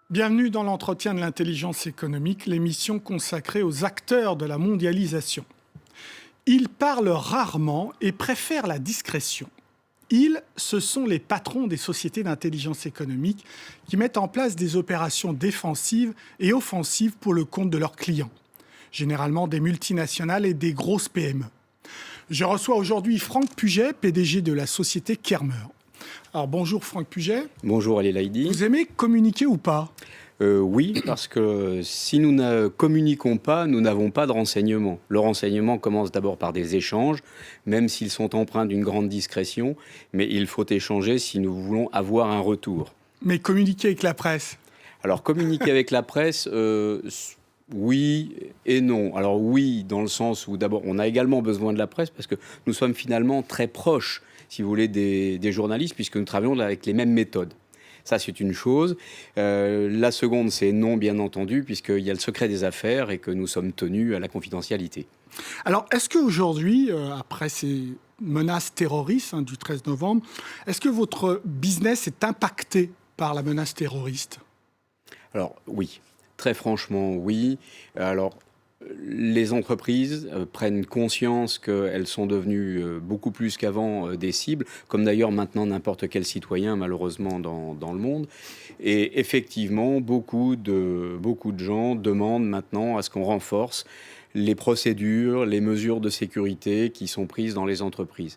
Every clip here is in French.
Bienvenue dans l'entretien de l'intelligence économique, l'émission consacrée aux acteurs de la mondialisation. Ils parlent rarement et préfèrent la discrétion. Ils, ce sont les patrons des sociétés d'intelligence économique qui mettent en place des opérations défensives et offensives pour le compte de leurs clients, généralement des multinationales et des grosses PME. Je reçois aujourd'hui Franck Puget, PDG de la société Kermer. Alors bonjour Franck Puget. Bonjour Ali Laïdi. Vous aimez communiquer ou pas ? Oui, parce que si nous ne communiquons pas, nous n'avons pas de renseignements. Le renseignement commence d'abord par des échanges, même s'ils sont empreints d'une grande discrétion, mais il faut échanger si nous voulons avoir un retour. Mais communiquer avec la presse ? Alors communiquer avec la presse, oui et non. Alors oui, dans le sens où d'abord on a également besoin de la presse, parce que nous sommes finalement très proches, si vous voulez, des journalistes, puisque nous travaillons avec les mêmes méthodes. Ça, c'est une chose. La seconde, c'est non, bien entendu, puisqu'il y a le secret des affaires et que nous sommes tenus à la confidentialité. Alors, est-ce qu'aujourd'hui, après ces menaces terroristes du 13 novembre, est-ce que votre business est impacté par la menace terroriste ? Alors, oui. Très franchement, oui. Alors, les entreprises prennent conscience qu'elles sont devenues beaucoup plus qu'avant des cibles, comme d'ailleurs maintenant n'importe quel citoyen, malheureusement, dans le monde. Et effectivement, beaucoup de gens demandent maintenant à ce qu'on renforce les procédures, les mesures de sécurité qui sont prises dans les entreprises.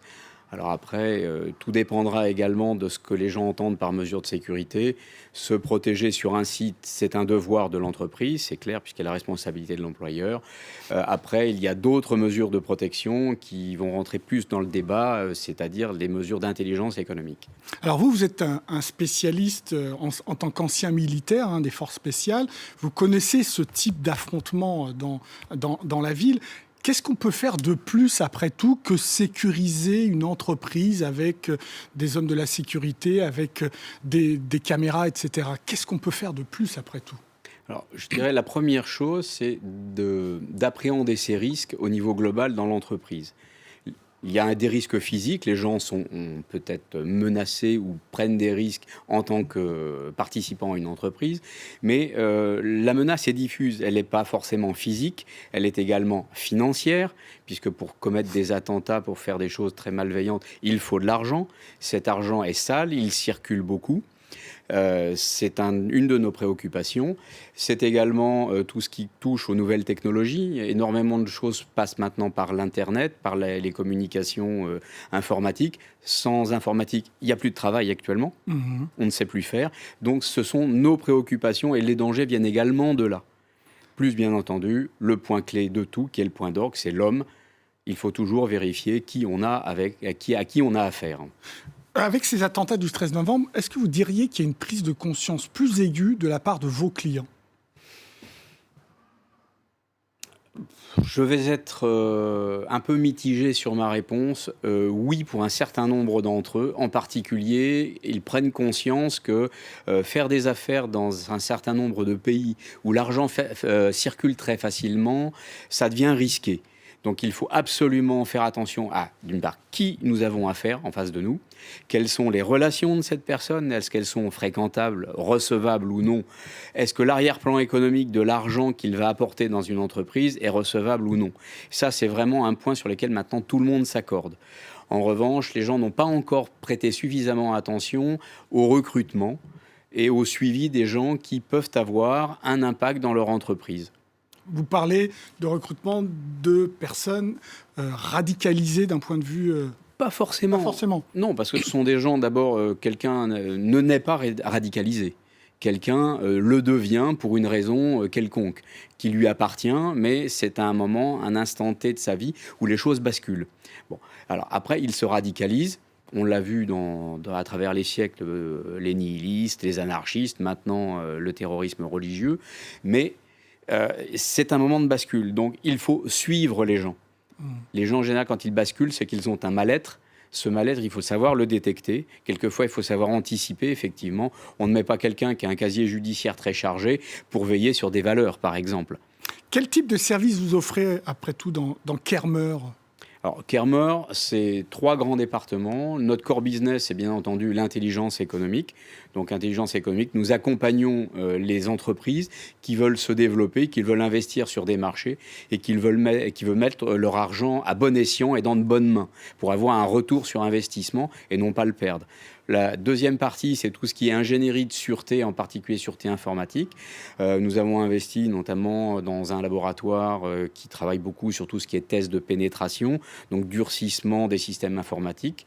Alors après, tout dépendra également de ce que les gens entendent par mesure de sécurité. Se protéger sur un site, c'est un devoir de l'entreprise, c'est clair, puisqu'il y a la responsabilité de l'employeur. Après, il y a d'autres mesures de protection qui vont rentrer plus dans le débat, c'est-à-dire les mesures d'intelligence économique. Alors vous êtes un spécialiste en tant qu'ancien militaire des forces spéciales. Vous connaissez ce type d'affrontement dans la ville. Qu'est-ce qu'on peut faire de plus, après tout, que sécuriser une entreprise avec des hommes de la sécurité, avec des caméras, etc. Qu'est-ce qu'on peut faire de plus, après tout ? Alors, je dirais la première chose, c'est d'appréhender ces risques au niveau global dans l'entreprise. Il y a des risques physiques, les gens sont peut-être menacés ou prennent des risques en tant que participants à une entreprise, mais la menace est diffuse, elle n'est pas forcément physique, elle est également financière, puisque pour commettre des attentats, pour faire des choses très malveillantes, il faut de l'argent. Cet argent est sale, il circule beaucoup. C'est une de nos préoccupations. C'est également tout ce qui touche aux nouvelles technologies. Énormément de choses passent maintenant par l'Internet, par les communications informatiques. Sans informatique, il n'y a plus de travail actuellement. On ne sait plus faire. Donc ce sont nos préoccupations et les dangers viennent également de là. Plus bien entendu, le point clé de tout, qui est le point d'orgue, c'est l'homme. Il faut toujours vérifier à qui on a affaire. Avec ces attentats du 13 novembre, est-ce que vous diriez qu'il y a une prise de conscience plus aiguë de la part de vos clients ? Je vais être un peu mitigé sur ma réponse. Oui, pour un certain nombre d'entre eux. En particulier, ils prennent conscience que faire des affaires dans un certain nombre de pays où l'argent circule très facilement, ça devient risqué. Donc il faut absolument faire attention à, d'une part, qui nous avons affaire en face de nous, quelles sont les relations de cette personne, est-ce qu'elles sont fréquentables, recevables ou non, est-ce que l'arrière-plan économique de l'argent qu'il va apporter dans une entreprise est recevable ou non. Ça, c'est vraiment un point sur lequel maintenant tout le monde s'accorde. En revanche, les gens n'ont pas encore prêté suffisamment attention au recrutement et au suivi des gens qui peuvent avoir un impact dans leur entreprise. Vous parlez de recrutement de personnes radicalisées d'un point de vue... Pas forcément. Pas forcément. Non, parce que ce sont des gens, d'abord, quelqu'un ne naît pas radicalisé. Quelqu'un le devient pour une raison quelconque, qui lui appartient, mais c'est à un moment, un instant T de sa vie où les choses basculent. Bon, alors après, il se radicalise. On l'a vu à travers les siècles, les nihilistes, les anarchistes, maintenant le terrorisme religieux, mais c'est un moment de bascule. Donc il faut suivre les gens. Les gens, en général, quand ils basculent, c'est qu'ils ont un mal-être. Ce mal-être, il faut savoir le détecter. Quelquefois, il faut savoir anticiper, effectivement. On ne met pas quelqu'un qui a un casier judiciaire très chargé pour veiller sur des valeurs, par exemple. Quel type de service vous offrez, après tout, dans Kermer ? Alors, Kermer, c'est 3 grands départements. Notre core business, c'est bien entendu l'intelligence économique. Donc, intelligence économique, nous accompagnons les entreprises qui veulent se développer, qui veulent investir sur des marchés et qui veulent mettre leur argent à bon escient et dans de bonnes mains pour avoir un retour sur investissement et non pas le perdre. La deuxième partie, c'est tout ce qui est ingénierie de sûreté, en particulier sûreté informatique. Nous avons investi notamment dans un laboratoire qui travaille beaucoup sur tout ce qui est tests de pénétration, donc durcissement des systèmes informatiques,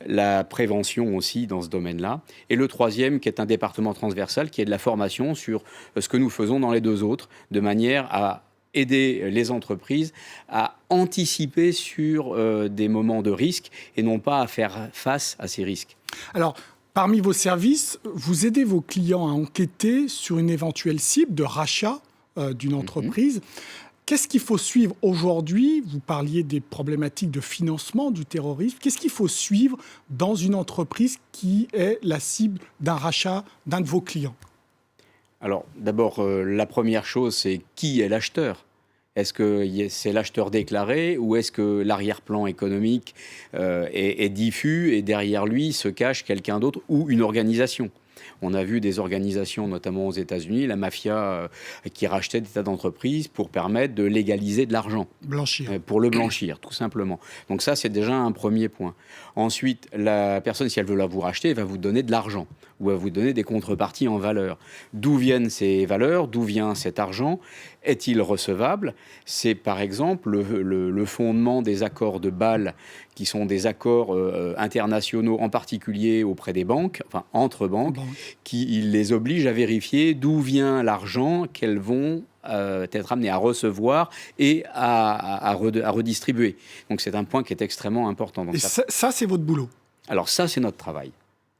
la prévention aussi dans ce domaine-là. Et le troisième, qui est un département transversal, qui est de la formation sur ce que nous faisons dans les 2 autres, de manière à aider les entreprises à anticiper sur des moments de risque et non pas à faire face à ces risques. Alors, parmi vos services, vous aidez vos clients à enquêter sur une éventuelle cible de rachat d'une entreprise. Qu'est-ce qu'il faut suivre aujourd'hui? Vous parliez des problématiques de financement du terrorisme. Qu'est-ce qu'il faut suivre dans une entreprise qui est la cible d'un rachat d'un de vos clients? Alors, d'abord, la première chose, c'est qui est l'acheteur? Est-ce que c'est l'acheteur déclaré ou est-ce que l'arrière-plan économique est diffus et derrière lui se cache quelqu'un d'autre ou une organisation? On a vu des organisations, notamment aux États-Unis, la mafia qui rachetait des tas d'entreprises pour permettre de légaliser de l'argent. Blanchir. Pour le blanchir, tout simplement. Donc ça, c'est déjà un premier point. Ensuite, la personne, si elle veut vous racheter, elle va vous donner de l'argent ou elle va vous donner des contreparties en valeur. D'où viennent ces valeurs? D'où vient cet argent? Est-il recevable? C'est par exemple le fondement des accords de Bâle, qui sont des accords internationaux, en particulier auprès des banques, enfin entre banques, qui les obligent à vérifier d'où vient l'argent qu'elles vont être amenées à recevoir et à redistribuer. Donc c'est un point qui est extrêmement important. Donc, et ça, c'est votre boulot? Alors ça, c'est notre travail,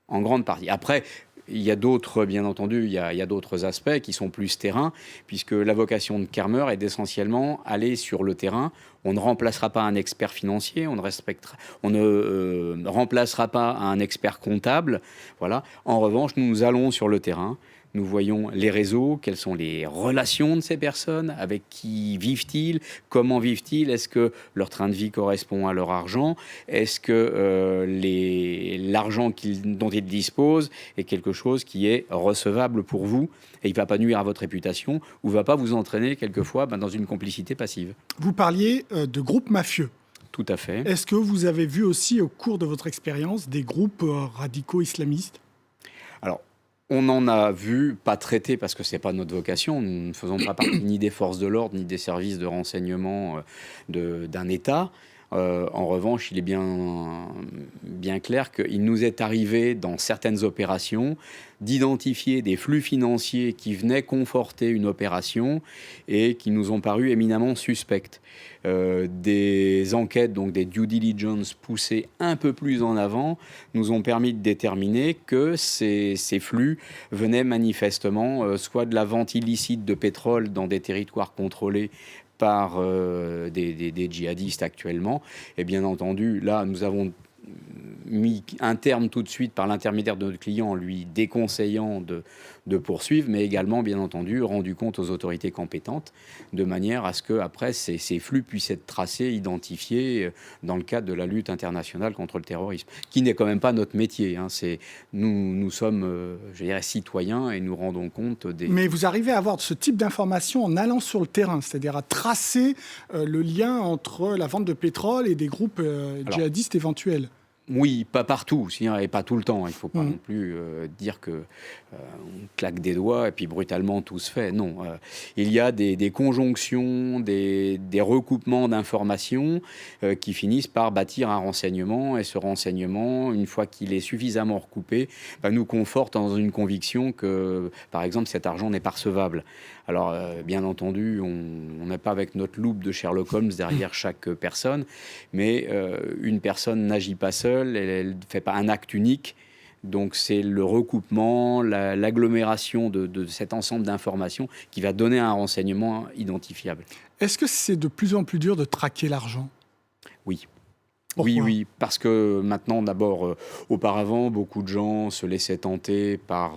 en grande partie. Après, il y a d'autres, bien entendu, il y a d'autres aspects qui sont plus terrain, puisque la vocation de Kermer est d'essentiellement aller sur le terrain. On ne remplacera pas un expert financier, on ne remplacera pas un expert comptable. Voilà. En revanche, nous allons sur le terrain. Nous voyons les réseaux, quelles sont les relations de ces personnes, avec qui vivent-ils, comment vivent-ils, est-ce que leur train de vie correspond à leur argent, est-ce que l'argent dont ils disposent est quelque chose qui est recevable pour vous et il ne va pas nuire à votre réputation ou ne va pas vous entraîner quelquefois dans une complicité passive. Vous parliez de groupes mafieux. Tout à fait. Est-ce que vous avez vu aussi au cours de votre expérience des groupes radicaux islamistes? Alors, on en a vu, pas traité parce que ce n'est pas notre vocation. Nous ne faisons pas partie ni des forces de l'ordre, ni des services de renseignement d'un État. En revanche, il est bien clair qu'il nous est arrivé dans certaines opérations d'identifier des flux financiers qui venaient conforter une opération et qui nous ont paru éminemment suspectes. Des enquêtes, donc des due diligence poussées un peu plus en avant, nous ont permis de déterminer que ces flux venaient manifestement soit de la vente illicite de pétrole dans des territoires contrôlés par des djihadistes actuellement. Et bien entendu, là, nous avons mis un terme tout de suite par l'intermédiaire de notre client en lui déconseillant de poursuivre, mais également, bien entendu, rendu compte aux autorités compétentes de manière à ce que après ces flux puissent être tracés, identifiés dans le cadre de la lutte internationale contre le terrorisme, qui n'est quand même pas notre métier. Hein. Nous sommes, je dirais, citoyens et nous rendons compte des... Mais vous arrivez à avoir ce type d'informations en allant sur le terrain, c'est-à-dire à tracer le lien entre la vente de pétrole et des groupes djihadistes éventuels? Oui, pas partout, et pas tout le temps. Il ne faut pas non plus dire qu'on claque des doigts et puis brutalement tout se fait. Non, il y a des conjonctions, des recoupements d'informations qui finissent par bâtir un renseignement. Et ce renseignement, une fois qu'il est suffisamment recoupé, nous conforte dans une conviction que, par exemple, cet argent n'est pas recevable. Alors, bien entendu, on n'est pas avec notre loupe de Sherlock Holmes derrière chaque personne, mais une personne n'agit pas seule, elle ne fait pas un acte unique. Donc, c'est le recoupement, l'agglomération de cet ensemble d'informations qui va donner un renseignement identifiable. Est-ce que c'est de plus en plus dur de traquer l'argent? Oui. Pourquoi? Oui, parce que maintenant, d'abord, auparavant, beaucoup de gens se laissaient tenter par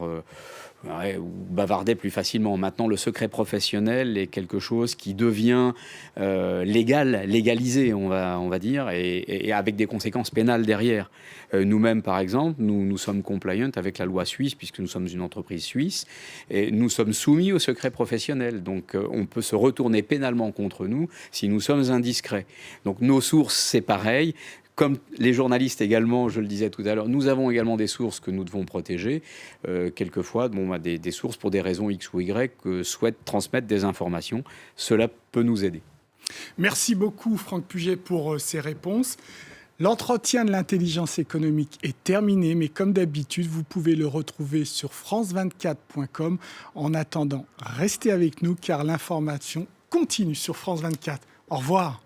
ouais, ou bavarder plus facilement. Maintenant, le secret professionnel est quelque chose qui devient légalisé, on va dire, et avec des conséquences pénales derrière. Nous-mêmes, par exemple, nous sommes compliant avec la loi suisse, puisque nous sommes une entreprise suisse, et nous sommes soumis au secret professionnel. Donc, on peut se retourner pénalement contre nous si nous sommes indiscrets. Donc, nos sources, c'est pareil. Comme les journalistes également, je le disais tout à l'heure, nous avons également des sources que nous devons protéger. Quelquefois, des sources, pour des raisons X ou Y, souhaitent transmettre des informations. Cela peut nous aider. Merci beaucoup, Franck Puget, pour ces réponses. L'entretien de l'intelligence économique est terminé, mais comme d'habitude, vous pouvez le retrouver sur france24.com. En attendant, restez avec nous car l'information continue sur France 24. Au revoir.